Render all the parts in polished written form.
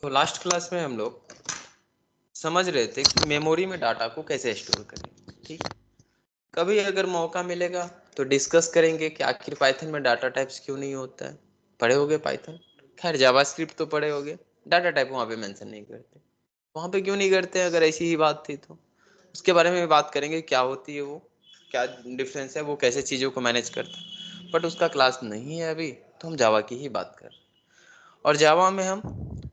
तो last class में हम लोग समझ रहे थे कि मेमोरी में डाटा को कैसे स्टोर करें। ठीक, कभी अगर मौका मिलेगा तो डिस्कस करेंगे कि आखिर पाइथन में डाटा टाइप्स क्यों नहीं होता है। पढ़े होगे पाइथन, खैर जावास्क्रिप्ट तो पढ़े होगे, डाटा टाइप वहाँ पे मेंशन नहीं करते। वहाँ पे क्यों नहीं करते? अगर ऐसी ही बात थी तो उसके बारे में बात करेंगे, क्या होती है वो, क्या डिफरेंस है, वो कैसे चीज़ों को मैनेज करता है। बट उसका क्लास नहीं है अभी, तो हम जावा की ही बात कर रहे हैं। और जावा में हम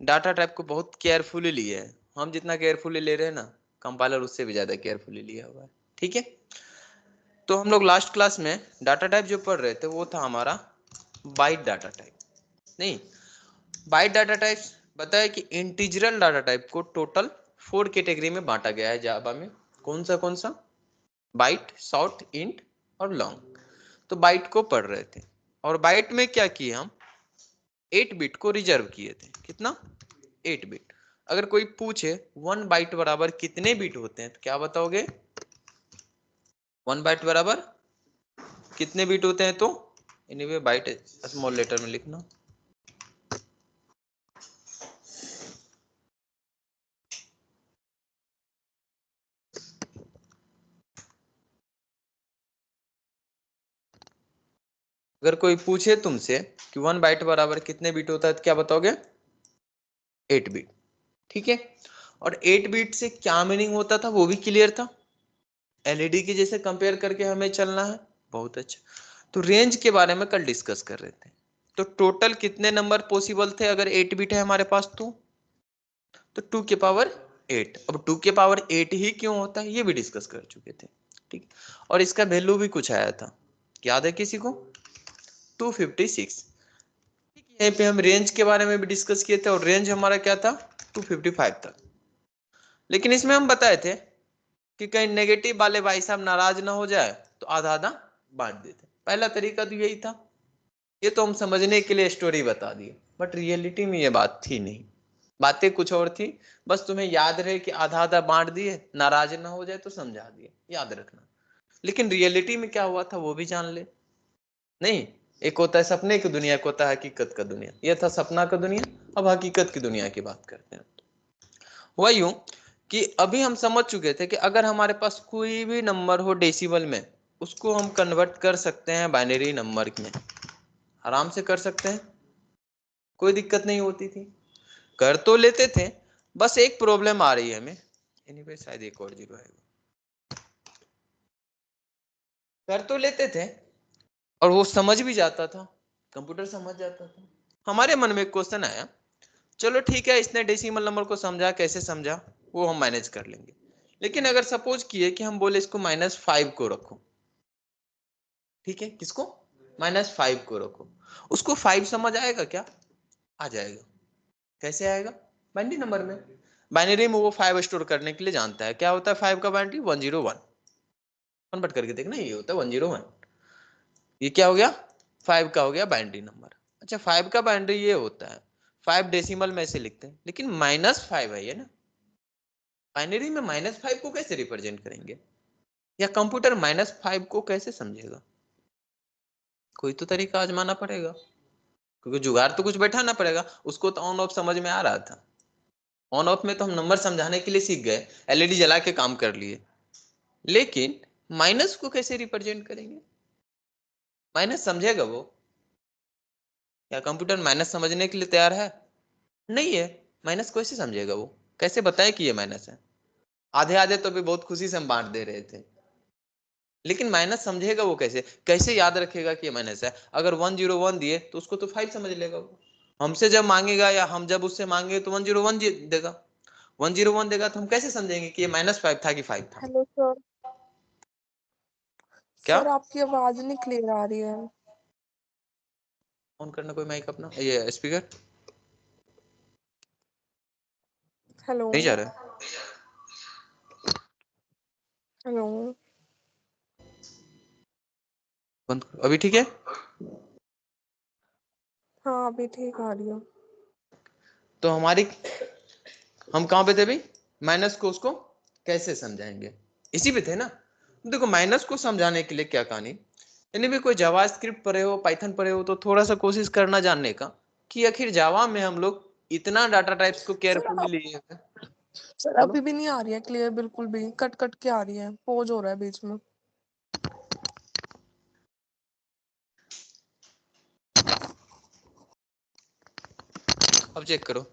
डाटा टाइप को बहुत केयरफुली लिए हैं। हम जितना केयरफुली ले रहे हैं ना, कंपाइलर उससे भी ज़्यादा केयरफुली लिया हुआ है। ठीक है, तो हम लोग लास्ट क्लास में डाटा टाइप जो पढ़ रहे थे वो था हमारा बाइट डाटा टाइप। नहीं, बाइट डाटा टाइप्स बताया कि इंटीजरल डाटा टाइप को टोटल 4 कैटेगरी में बांटा गया है जावा में। कौन सा? बाइट, शॉर्ट, इंट और लॉन्ग। तो बाइट को पढ़ रहे थे और बाइट में क्या किए हम, 8 बिट को रिजर्व किए थे। कितना? 8 बिट। अगर कोई पूछे 1 बाइट बराबर कितने बिट होते हैं तो क्या बताओगे? 1 बाइट बराबर कितने बिट होते हैं? तो एनीवे बाइट स्मॉल लेटर में लिखना। अगर कोई पूछे तुमसे कि 1 बाइट बराबर कितने बिट होता है तो क्या बताओगे? 8 बिट। ठीक है, और 8 बिट से क्या मीनिंग होता था वो भी क्लियर था। एलईडी के जैसे कंपेयर करके हमें चलना है। बहुत अच्छा। तो रेंज के बारे में कल डिस्कस कर रहे थे। तो टोटल कितने नंबर पॉसिबल थे अगर 8 बिट है हमारे पास? तो 2 के पावर 8। अब 2 के पावर 8 ही क्यों होता है ये भी डिस्कस कर चुके थे। ठीक, और इसका वैल्यू भी कुछ आया था, याद है किसी को? 256। ठीक, यहीं पे हम रेंज के बारे में भी डिस्कस किए थे और रेंज हमारा क्या था? 255 तक। लेकिन इसमें हम बताए थे कि कहीं नेगेटिव वाले भाई साहब नाराज ना हो जाए तो आधा आधा बांट देते। पहला तरीका तो यही था। ये तो हम समझने के लिए स्टोरी बता दिए, बट रियलिटी में ये बात थी नहीं, बातें कुछ और थी। बस तुम्हें याद रहे कि आधा आधा बांट दिए, नाराज ना हो जाए तो समझा दिए, याद रखना। लेकिन रियलिटी में क्या हुआ था वो भी जान ले। नहीं, एक होता है सपने की दुनिया, एक होता है हकीकत का दुनिया। ये था सपना का दुनिया, अब हकीकत की दुनिया की बात करते हैं। हुआ यूं कि अभी हम समझ चुके थे कि अगर हमारे पास कोई भी नंबर हो डेसिमल में, उसको हम कन्वर्ट कर सकते हैं बाइनरी नंबर में, आराम से कर सकते हैं, कोई दिक्कत नहीं होती थी, कर तो लेते थे। बस एक प्रॉब्लम आ रही है हमें, एनीवे शायद एक और जीरो है, कर तो लेते थे और वो समझ भी जाता था, कंप्यूटर समझ जाता था। हमारे मन में एक क्वेश्चन आया, चलो ठीक है इसने डेसिमल नंबर को समझा, कैसे समझा वो हम मैनेज कर लेंगे। लेकिन अगर सपोज किए कि हम बोले इसको -5 को रखो, ठीक है, किसको? -5 को रखो, उसको 5 समझ आएगा क्या? आ जाएगा। कैसे आएगा? बाइनरी नंबर में। बाइनरी में वो 5 स्टोर करने के लिए जानता है। क्या होता है 5 का बाइनरी? 101। कन्वर्ट करके देखना, ये होता है 101। ये क्या हो गया? 5 का हो गया बाइनरी नंबर। अच्छा, 5 का बाइनरी ये होता है, 5 डेसिमल में से लिखते हैं, लेकिन -5 है ये ना। बाइनरी में -5 को कैसे रिप्रेजेंट करेंगे, या कंप्यूटर -5 को कैसे समझेगा? कोई तो तरीका आजमाना पड़ेगा, क्योंकि जुगाड़ तो कुछ बैठाना पड़ेगा। उसको तो ऑन ऑफ समझ में आ रहा था, ऑन ऑफ में तो हम नंबर समझाने के लिए सीख गए, एलईडी जला के काम कर लिए। लेकिन माइनस को कैसे रिप्रेजेंट करेंगे? माइनस समझेगा वो? क्या कंप्यूटर माइनस समझने के लिए तैयार है? नहीं है। माइनस को कैसे समझेगा वो? कैसे बताए कि ये माइनस है? आधे आधे तो भी बहुत खुशी से हम बांट दे रहे थे, लेकिन माइनस समझेगा वो कैसे? कैसे याद रखेगा कि ये माइनस है? अगर 101 दिए तो उसको तो 5 समझ लेगा वो। हमसे जब मांगेगा या हम जब उससे मांगे तो 101 देगा। 101 देगा तो हम कैसे समझेंगे कि ये -5 था कि 5 था? Hello sir. क्या? सर आपकी आवाज नहीं क्लियर आ रही है। ऑन करना कोई माइक अपना, ये स्पीकर हेलो नहीं जा रहा है। हेलो। बंद करो। अभी ठीक है? हाँ अभी ठीक आ रही है। तो हम कहां पे थे अभी? माइनस को उसको कैसे समझाएंगे, इसी पे थे ना। देखो, माइनस को समझाने के लिए क्या कहानी, यानी भी कोई जावा स्क्रिप्ट पढ़े हो, पाइथन पढ़े हो, तो थोड़ा सा कोशिश करना जानने का कि आखिर जावा में हम लोग इतना डाटा टाइप्स को केयरफुली लीजिएगा। सर अभी भी नहीं आ रही है क्लियर, बिल्कुल भी कट कट के आ रही है, पोज हो रहा है बीच में। अब चेक करो।